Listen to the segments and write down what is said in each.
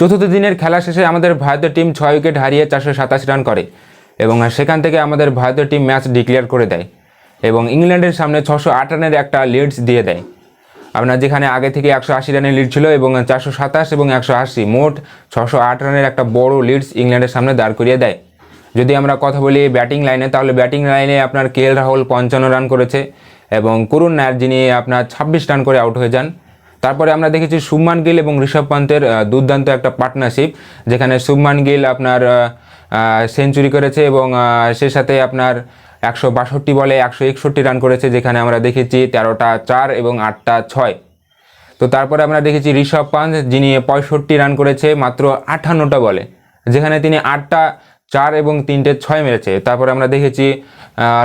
চতুর্থ দিনের খেলা শেষে আমাদের ভারতীয় টিম 6 উইকেট হারিয়ে 427 রান করে এবং সেখান থেকে আমাদের ভারতীয় টিম ম্যাচ ডিক্লেয়ার করে দেয় এবং ইংল্যান্ডের সামনে 608 রানের একটা লিডস দিয়ে দেয়। আপনার যেখানে আগে থেকে 180 রানের লিড ছিল এবং 427 এবং 180 মোট 608 রানের একটা বড় লিডস ইংল্যান্ডের সামনে দাঁড় করিয়ে দেয়। যদি আমরা কথা বলি ব্যাটিং লাইনে, তাহলে ব্যাটিং লাইনে আপনার KL রাহুল 55 রান করেছে এবং করুণ নায়ার যিনি আপনার 26 রান করে আউট হয়ে যান। তারপরে আমরা দেখেছি শুভমান গিল এবং ঋষভ পান্তের দুর্দান্ত একটা পার্টনারশিপ, যেখানে শুভমান গিল আপনার সেঞ্চুরি করেছে এবং সে সাথে আপনার 162 বলে 161 রান করেছে, যেখানে আমরা দেখেছি 13টা 4 এবং 8টা 6। তো তারপরে আমরা দেখেছি ঋষভ পান্ত যিনি 65 রান করেছে মাত্র 58টা বলে, যেখানে তিনি 8টা 4 এবং 3টে 6 মেরেছে। তারপরে আমরা দেখেছি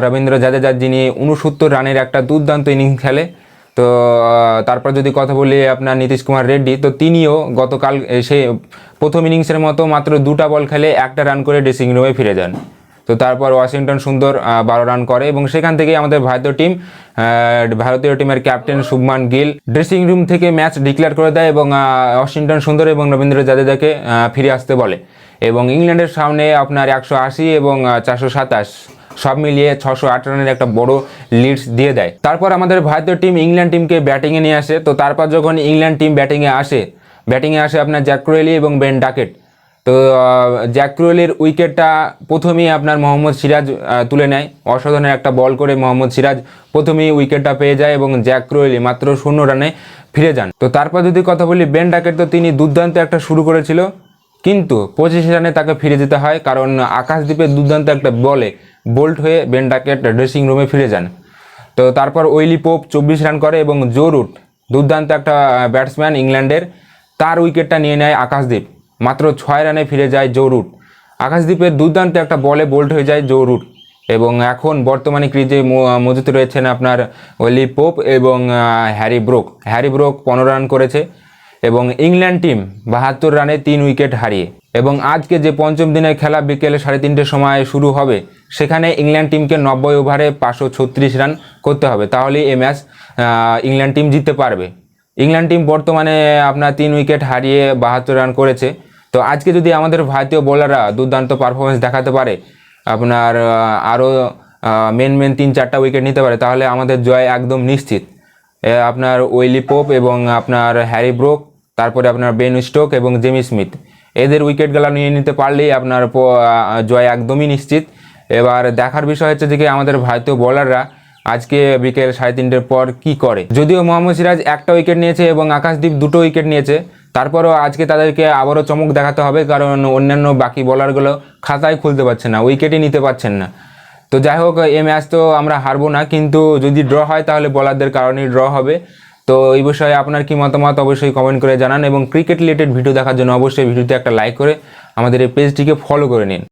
রবীন্দ্র জাদেজা যিনি 69 রানের একটা দুর্দান্ত ইনিংস খেলে। তো তারপর যদি কথা বলি আপনার নীতিশ কুমার রেড্ডি, তো তিনিও গতকাল সে প্রথম ইনিংসের মতো মাত্র 2টা বল খেলে 1টা রান করে ড্রেসিং রুমে ফিরে যান। তো তারপর ওয়াশিংটন সুন্দর 12 রান করে এবং সেখান থেকেই আমাদের ভারতীয় টিমের captain Shubman Gill dressing room থেকে ম্যাচ ডিক্লেয়ার করে দেয় এবং ওয়াশিংটন সুন্দর এবং রবীন্দ্র জাদেজাকে ফিরে আসতে বলে এবং ইংল্যান্ডের সামনে আপনার 180 এবং 427 সব মিলিয়ে 608 রানের একটা বড় লিডস দিয়ে দেয়। তারপর আমাদের ভারতীয় টিম ইংল্যান্ড টিমকে ব্যাটিংয়ে নিয়ে আসে। তো তারপর যখন ইংল্যান্ড টিম ব্যাটিংয়ে আসে আপনার জ্যাক ক্রোয়েলি এবং বেন ডাকেট। তো জ্যাক ক্রোয়েলির উইকেটটা প্রথমেই আপনার মোহাম্মদ সিরাজ তুলে নেয়, অসাধারণ একটা বল করে মোহাম্মদ সিরাজ প্রথমেই উইকেটটা পেয়ে যায় এবং জ্যাক ক্রোয়েলি মাত্র 0 রানে ফিরে যান। তো তারপর যদি কথা বলি বেন ডাকেট, তো তিনি দুর্দান্ত একটা শুরু করেছিল, কিন্তু 25 রানে তাকে ফিরে যেতে হয়, কারণ আকাশদ্বীপের দুর্দান্ত একটা বলে বোল্ড হয়ে বেন ডাকেট ড্রেসিং রুমে ফিরে যান। তো তারপর ওয়েলি পোপ 24 রান করে এবং জো রুট দুর্দান্ত একটা ব্যাটসম্যান ইংল্যান্ডের, তার উইকেটটা নিয়ে নেয় আকাশদ্বীপ, মাত্র 6 রানে ফিরে যায় জো রুট। আকাশদ্বীপের দুর্দান্ত একটা বলে বোল্ড হয়ে যায় জো রুট এবং এখন বর্তমানে ক্রিজে মজুত রয়েছেন আপনার ওয়েলি পোপ এবং হ্যারি ব্রোক 15 রান করেছে এবং ইংল্যান্ড টিম 72 রানে 3 উইকেট হারিয়ে। এবং আজকে যে পঞ্চম দিনের খেলা বিকেলে 3:30টার সময় শুরু হবে, সেখানে ইংল্যান্ড টিমকে 90 ওভারে 536 রান করতে হবে, তাহলেই এই ম্যাচ ইংল্যান্ড টিম জিততে পারবে। ইংল্যান্ড টিম বর্তমানে আপনার 3 উইকেট হারিয়ে 72 রান করেছে। তো আজকে যদি আমাদের ভারতীয় বোলাররা দুর্দান্ত পারফরমেন্স দেখাতে পারে, আপনার আরও মেন 3-4টা উইকেট নিতে পারে, তাহলে আমাদের জয় একদম নিশ্চিত। আপনার ওয়েলি পোপ এবং আপনার হ্যারি ব্রোক, তারপরে আপনার বেন স্টোক এবং জেমি স্মিথ, এদের উইকেটগুলো নিয়ে নিতে পারলেই আপনার জয় একদমই নিশ্চিত। এবার দেখার বিষয় হচ্ছে যে আমাদের ভারতীয় বোলাররা আজকে বিকেল 3:30টার পর কি করে। যদিও মোহাম্মদ সিরাজ 1টা উইকেট নিয়েছে এবং আকাশদ্বীপ 2টো উইকেট নিয়েছে, তারপরেও আজকে তাদেরকে আবারও চমক দেখাতে হবে, কারণ অন্যান্য বাকি বোলারগুলো খাতায় খুলতে পারছে না, উইকেটই নিতে পারছেন না। তো যাই হোক, এই ম্যাচ তো আমরা হারবো না, কিন্তু যদি ড্র হয় তাহলে বোলারদের কারণেই ড্র হবে। তো এই বিষয়ে আপনার কি মতামত অবশ্যই কমেন্ট করে জানান এবং ক্রিকেট রিলেটেড ভিডিও দেখার জন্য অবশ্যই ভিডিওতে একটা লাইক করে আমাদের এই পেজটিকে ফলো করে নিন।